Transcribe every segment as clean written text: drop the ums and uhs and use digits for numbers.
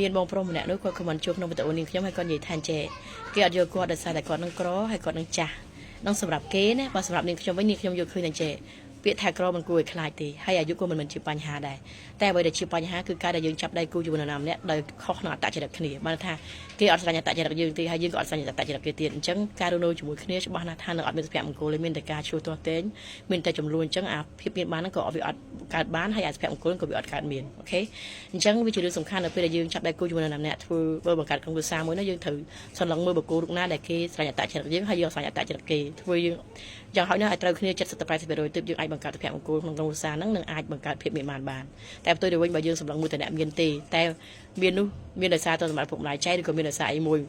មានបងប្រុសម្នាក់នោះគាត់ខមមិនជួបក្នុងវីដេអូនេះខ្ញុំហើយគាត់និយាយថាអញ្ចេះគេអត់យកគាត់ដោយសារតែគាត់នឹងក្រហើយគាត់នឹងចាស់នឹងសម្រាប់គេណាបើសម្រាប់នាងខ្ញុំវិញនាងខ្ញុំយកឃើញអញ្ចេះពាក្យថាក្រមិនគួរឲ្យខ្លាចទេហើយអាយុក៏មិនមែនជាបញ្ហាដែរតែអ្វីដែលជាបញ្ហាគឺការដែលយើងចាប់ដៃគូជាមួយនរណាម្នាក់ដោយខុសក្នុងអត្តចរិតគ្នាបានថាគេអត់ស្រឡាញ់អត្តចរិតយើងទេហើយយើងក៏អត់ស្រឡាញ់អត្តចរិតគេទៀតអញ្ចឹងការរស់នៅជាមួយគ្នាច្បាស់ណាស់ថានឹងអត់មានសុភមង្គលទេមានតែការឈ្លោះទាស់ទែងមានតែចំនួនអញ្ចឹងអាភាពមានបានហ្នឹងក៏វាអត់កើតបានហើយអាសុភមង្គលក៏វាអត់កើតមានអូខេអញ្ចឹងវាជារឿងសំខាន់នៅពេលដែលយើងចាប់ដៃគូជាមួយនរណាម្នាក់ធ្វើបើបង្កើតក្រុមគ្រួសារមួយនោះយើងត្រូវសន្លឹងមើលបុគ្គលរូបណាដែលគេស្រឡាញ់អត្តចរិតយើងហើយយើងស្រឡាញ់អត្តចរិតគេធ្វើយើងយ៉ាងហោចណាស់ឲ្យត្រូវគ្នា70-80%ទើបយើងអាចបង្កើតសុភមង្គលក្នុងក្រុមគ្រួសារហ្នឹងនឹងអាចបង្កើតភាពមានបានតែផ្ទុយទៅវិញបើយើងសម្លឹងមួយតែអ្នកមានទេតែមាននោះមានដោយសារទៅសម្រាប់ពុកម្ដាយចែកឬក៏មានដោយសារអីមួយ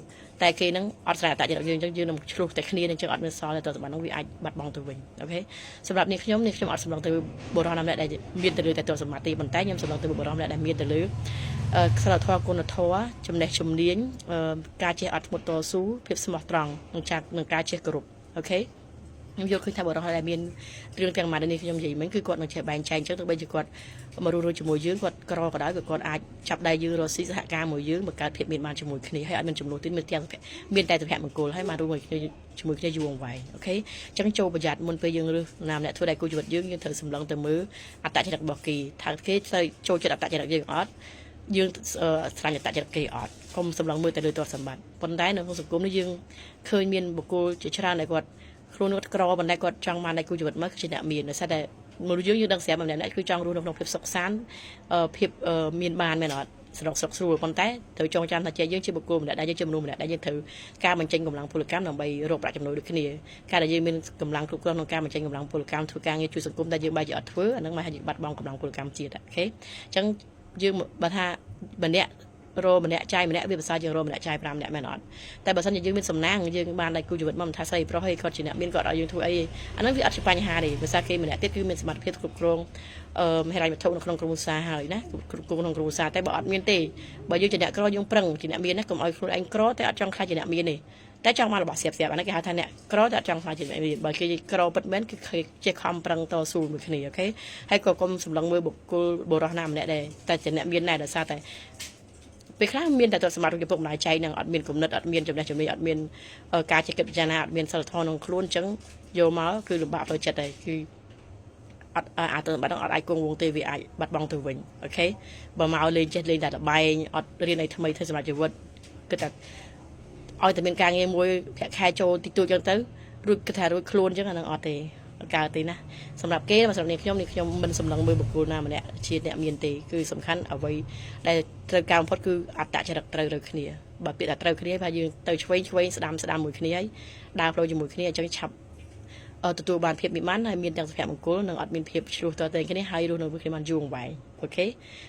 តែគេនឹងអត់ស្រ័យអត្តចរិតយើងអញ្ចឹងយើងនឹងឆ្លោះតែគ្នានឹងអញ្ចឹងអត់មានសល់ទៅសម្រាប់ហ្នឹងវាអាចបាត់បង់ទៅវិញអូខេសម្រាប់នេះខ្ញុំអត់សម្លឹងទៅបុរសណាម្នាក់ដែលមានទៅលើតែទស្សនៈទេប៉ុន្តែខ្ញុំសម្លឹងទៅបុរសម្នាក់ដែលមានទៅលើសិលធម៌គុណធម៌ចំណេះជំនាញការចេះអត់ធ្មត់តស៊ូភាពស្មោះត្រង់និងការចេះគោរពអូខេខ្ញុំយកឃើញថាបរិសុទ្ធដែលមានរឿងទាំងម៉ាត់នេះខ្ញុំនិយាយមិញគឺគាត់នឹងចេះបែងចែកអញ្ចឹងទោះបីជាគាត់មករស់នៅជាមួយយើងគាត់ក្រក៏ដោយក៏គាត់អាចចាប់ដៃយើងរកស៊ីសហការមួយយើងបង្កើតភាពមានបានជាមួយគ្នាហើយអត់មានចំនួនទៀតមានតែសុភមង្គលហើយមករស់ជាមួយគ្នាយូរអង្វែងអូខេអញ្ចឹងចូលប្រយ័ត្នមុនពេលយើងរើសណាម្នាក់ធ្វើដៃគូជីវិតយើងត្រូវសម្លឹងទៅមើលអត្តចរិតរបស់គេថាគេត្រូវចូលចិត្តអត្តចរិតយើងអត់យើងស្រាញ់អត្តចរិតគេអត់កុំសម្លឹងមើលតែលើទ្រព្យសម្បត្តិប៉ុន្តែនៅក្នុងសង្គមនេះយើងឃើញមានបុគ្គលជាច្រើនដែលគាត់ខ្លួនគាត់ក្រប៉ុន្តែគាត់ចង់បានដៃគូជីវិតមកគឺជាអ្នកមានដោយសារតែមនុស្សយើងដឹងស្រាប់ម្នាក់គឺចង់រស់នៅក្នុងភាពសុខសាន្តភាពមានបានមែនអត់ស្រុកស្រួលប៉ុន្តែត្រូវចងចាំថាយើងជាបុគ្គលម្នាក់ដែលយើងជាមនុស្សម្នាក់ដែលយើងត្រូវការបញ្ចេញកម្លាំងពលកម្មដើម្បីរកប្រាក់ចំណូលដូចគ្នាការដែលយើងមានកម្លាំងគ្រប់គ្រាន់ក្នុងការបញ្ចេញកម្លាំងពលកម្មធ្វើការងារជួយសង្គមតែយើងបែរជាអត់ធ្វើអានឹងមកឲ្យយើងបាត់បង់កម្លាំងពលកម្មជាតិអូខេអញ្ចឹងយើងបើថាម្នាក់រម្នាក់ចាយម្នាក់វាភាសាជាងរម្នាក់ចាយ5នាក់មែនអត់តែបើសិនជាយើងមានសំណាងយើងបានដៃគូជីវិតមកមិនថាស្រីប្រុសហើយគាត់ជាអ្នកមានគាត់ឲ្យយើងធ្វើអីអាហ្នឹងវាអត់ជាបញ្ហាទេភាសាគេម្នាក់ទៀតគឺមានសមត្ថភាពគ្រប់គ្រងហិរញ្ញវត្ថុនៅក្នុងក្រុមគ្រួសារហើយណាគ្រប់គ្រងក្នុងគ្រួសារតែបើអត់មានទេបើយើងជាអ្នកក្រយើងប្រឹងជាអ្នកមានណាកុំឲ្យខ្លួនឯងក្រតែអត់ចង់ខ្លាចជាអ្នកមានទេតែចង់បានរបស់ស្រាប់អានេះគេហៅថាអ្នកក្រតែអត់ចង់ខ្លាចជាអ្នកមានបើគេក្រពិតមែនគឺចេះខំប្រឹងតស៊ូមួយគ្នាអូខេហើយក៏កុំសម្លឹងមើលបុគ្គលបុរសណាម្នាក់ដែរតែជាអ្នកមានដែរដោយសារតែពេលខ្លះមានតែទ្រព្យសម្បត្តិរបស់ពុកម្ដាយចែកនឹងអត់មានគំនិតអត់មានចំណេះជំនាញអត់មានការចេះគិតពិចារណាអត់មានសិលធម៌ក្នុងខ្លួនអញ្ចឹងយកមកគឺលំបាកផ្លូវចិត្តដែរគឺអត់អាទៅបាត់អត់អាចគង់វងទេវាអាចបាត់បង់ទៅវិញអូខេបើមកលេងចេះលេងតែល្បែងអត់រៀនអីថ្មីធ្វើសម្រាប់ជីវិតគិតថាឲ្យតែមានការងារមួយប្រាក់ខែចូលតិចតួចអញ្ចឹងទៅរួចគិតថារួចខ្លួនអញ្ចឹងអានឹងអត់ទេកើតទេណាសម្រាប់គេសម្រាប់នេះខ្ញុំមិនសម្លឹងមើលបុគ្គលណាម្នាក់ជាអ្នកមានទេគឺសំខាន់អ្វីដែលត្រូវការបំផុតគឺអត្តចរិតត្រូវគ្នាបើពាក្យថាត្រូវគ្នាថាយើងទៅឆ្វេងស្ដាំមួយគ្នាហើយដើរផ្លូវជាមួយគ្នាអញ្ចឹងឆាប់ទទួលបានភាពមានបានហើយមានទាំងសុភមង្គលនិងអត់មានភាពឆ្លោះតតែគ្នាហើយរស់នៅគ្នាបានយូរអង្វែងអូខេ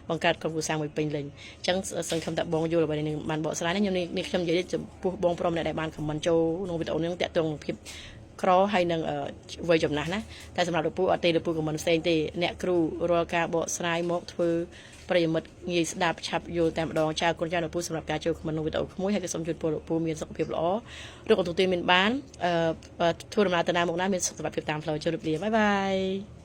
បង្កើតក្រុមគ្រួសារមួយពេញលេញអញ្ចឹងសង្ឃឹមថាបងយល់អ្វីនេះបានបកស្រាយខ្ញុំនិយាយចំពោះបងប្រុសម្នាក់ដែលបានខមមិនចូលក្នុងវីដេអូនេះតាក់ទងនឹងភាពក្រហើយនឹងវ័យចំណាស់ណាតែសម្រាប់លោកពូអត់ទេលោកពូក៏មិនផ្សេងទេអ្នកគ្រូរាល់ការបកស្រាយមកធ្វើប្រិយមិត្តងាយស្ដាប់ឆាប់យល់តែម្ដងចៅគុណចាស់លោកពូសម្រាប់ការចូលខមមិនក្នុងវីដេអូក្មួយហើយក៏សូមជូនពរលោកពូមានសុខភាពល្អរកទទួលទានមានបានធ្វើដំណើរទៅណាមកណាមានសុខភាពតាមផ្លូវជម្រាបលាបាយបាយ